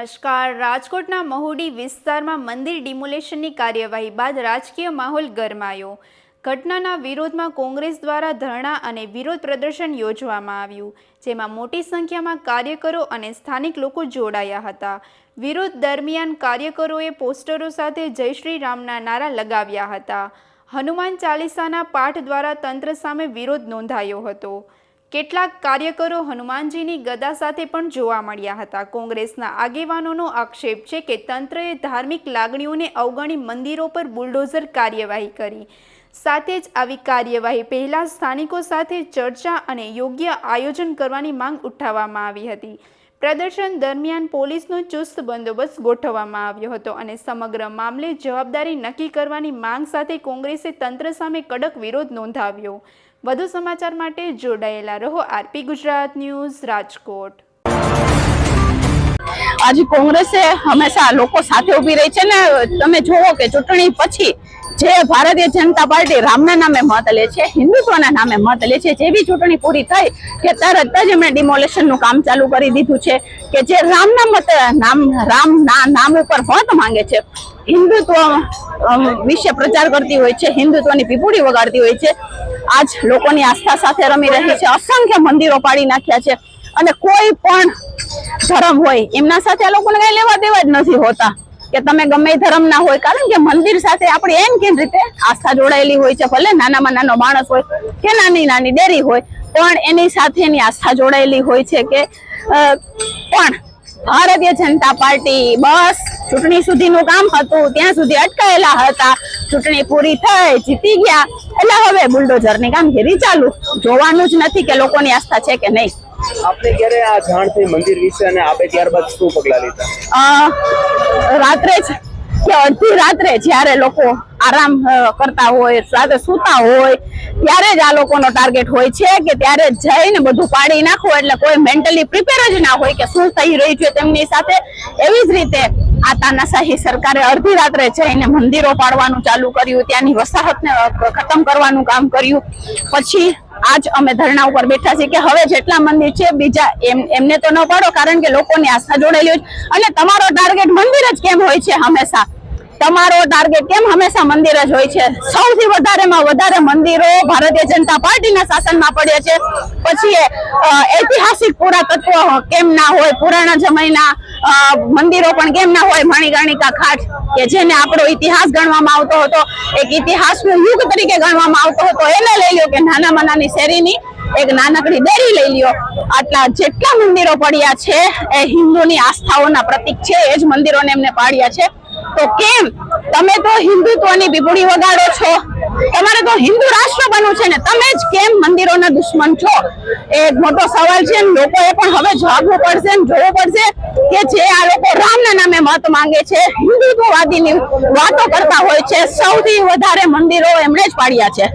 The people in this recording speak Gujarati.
નમસ્કાર। રાજકોટના મહુડી વિસ્તારમાં મંદિર ડિમોલેશનની કાર્યવાહી બાદ રાજકીય માહોલ ગરમાયો। ઘટનાના વિરોધમાં કોંગ્રેસ દ્વારા ધરણા અને વિરોધ પ્રદર્શન યોજવામાં આવ્યું, જેમાં મોટી સંખ્યામાં કાર્યકરો અને સ્થાનિક લોકો જોડાયા હતા। વિરોધ દરમિયાન કાર્યકરોએ પોસ્ટરો સાથે જય શ્રી રામના નારા લગાવ્યા હતા। હનુમાન ચાલીસાના પાઠ દ્વારા તંત્ર સામે વિરોધ નોંધાયો હતો। કેટલાક કાર્યકરો હનુમાનજીની ગદા સાથે પણ જોવા મળ્યા હતા। કોંગ્રેસના આગેવાનોનો આક્ષેપ છે કે તંત્રએ ધાર્મિક લાગણીઓને અવગણી મંદિરો પર બુલડોઝર કાર્યવાહી કરી। સાથે જ આવી કાર્યવાહી પહેલા સ્થાનિકો સાથે ચર્ચા અને યોગ્ય આયોજન કરવાની માંગ ઉઠાવવામાં આવી હતી। પ્રદર્શન દરમિયાન પોલીસનો ચુસ્ત બંદોબસ્ત ગોઠવવામાં આવ્યો હતો અને સમગ્ર મામલે જવાબદારી નક્કી કરવાની માંગ સાથે કોંગ્રેસે તંત્ર સામે કડક વિરોધ નોંધાવ્યો। વધુ સમાચાર માટે જોડાયેલા રહો આરપી ગુજરાત ન્યૂઝ રાજકોટ। आज कांग्रेस हमेशा लोको साथे उभी रही है ने तमे जोवो के चूंटणी पछी जे भारतीय जनता पार्टी रामना नामे मत ले छे, हिंदुत्वना नामे मत ले छे। जेवी चूंटणी पूरी थई के तरत ज एमणे डिमोलेशन નું કામ ચાલુ કરી દીધું છે કે જે રામના મત રામના નામ ઉપર મત માંગે છે, હિન્દુત્વ વિશે પ્રચાર કરતી હોય છે, હિન્દુત્વની પીપુડી વગાડતી હોય છે। आज લોકોની આસ્થા સાથે રમી રહી છે। असंख्य મંદિરો પાડી નાખ્યા છે અને કોઈ પણ ધર્મ હોય એમના સાથે આ લોકોને કઈ લેવા દેવા જ નથી હોતા કે તમે ગમે ધર્મ ના હોય, કારણ કે મંદિર સાથે આપણે એમ કેમ રીતે આસ્થા જોડાયેલી હોય છે। ભલે નાનામાં નાનો માણસ હોય કે નાની નાની ડેરી હોય પણ એની સાથે એની આસ્થા જોડાયેલી હોય છે કે પણ ભારતીય જનતા પાર્ટી બસ ચૂંટણી સુધીનું કામ હતું ત્યાં સુધી અટકાયેલા હતા। ચૂંટણી પૂરી થઈ જીતી ગયા એટલે હવે બુલડોઝરની કામગીરી ચાલુ। જોવાનું જ નથી કે લોકોની આસ્થા છે કે નહીં। आपने क्यारे आ जाण थई मंदिर विશે અને આપે ત્યારબાદ શું પગલા લીધા? રાત્રે જ કે અડધી રાત્રે જ્યારે લોકો આરામ કરતા હોય, રાતે સૂતા હોય ત્યારે જ આ લોકોનો ટાર્ગેટ હોય છે કે ત્યારે જઈને બધું પાડી નાખો, એટલે કોઈ મેન્ટલી પ્રિપેર જ ના હોય કે શું થઈ રહ્યું છે તેમની સાથે। એવી જ રીતે આ તાનાશાહી સરકારે અડધી રાત્રે જઈને મંદિરો પાડવાનું ચાલુ કર્યું, ત્યાંની વસાહતને ખતમ કરવાનું કામ કર્યું। પછી आज અમે ધરણા ઉપર બેઠા છીએ કે હવે જેટલા મંદિર છે બીજા એમને તો ન પાડો, કારણ કે લોકોની આસ્થા જોડેલી હોય અને તમારો ટાર્ગેટ મંદિર જ કેમ હોય છે હંમેશા? તમારો ટાર્ગેટ કેમ હંમેશા મંદિર જ હોય છે? સૌથી વધારેમાં વધારે મંદિરો ભારતીય જનતા પાર્ટીના શાસનમાં પડ્યા છે। પછી ઐતિહાસિક પુરાતત્વ કેમ ના હોય? પુરાણા જમાના મંદિરો પણ કેમ ના હોય? મણિકર્ણિકા ઘાટ કે જેને આપણો ઇતિહાસ ગણવામાં આવતો હતો, એક ઇતિહાસનો યુગ તરીકે ગણવામાં આવતો હતો, એને લઈ લ્યો કે નાનામાં નાની શેરીની એક નાનકડી ડેરી લઈ લ્યો। આટલા જેટલા મંદિરો પડ્યા છે એ હિન્દુની આસ્થાઓના પ્રતીક છે, એ જ મંદિરોને એમને પાડ્યા છે। તો કેમ તમે તો હિન્દુત્વની પીપુડી વગાડો છો, તમારે તો હિન્દુ રાષ્ટ્ર બનવું છે ને તમે જ કેમ મંદિરોના દુશ્મન છો? એ મોટો સવાલ છે। લોકોએ પણ હવે જવાબવું પડશે, જોવું પડશે કે જે આ લોકો રામના નામે મત માંગે છે, હિન્દુત્વવાદીની વાતો કરતા હોય છે, સૌથી વધારે મંદિરો એમણે જ પાડ્યા છે।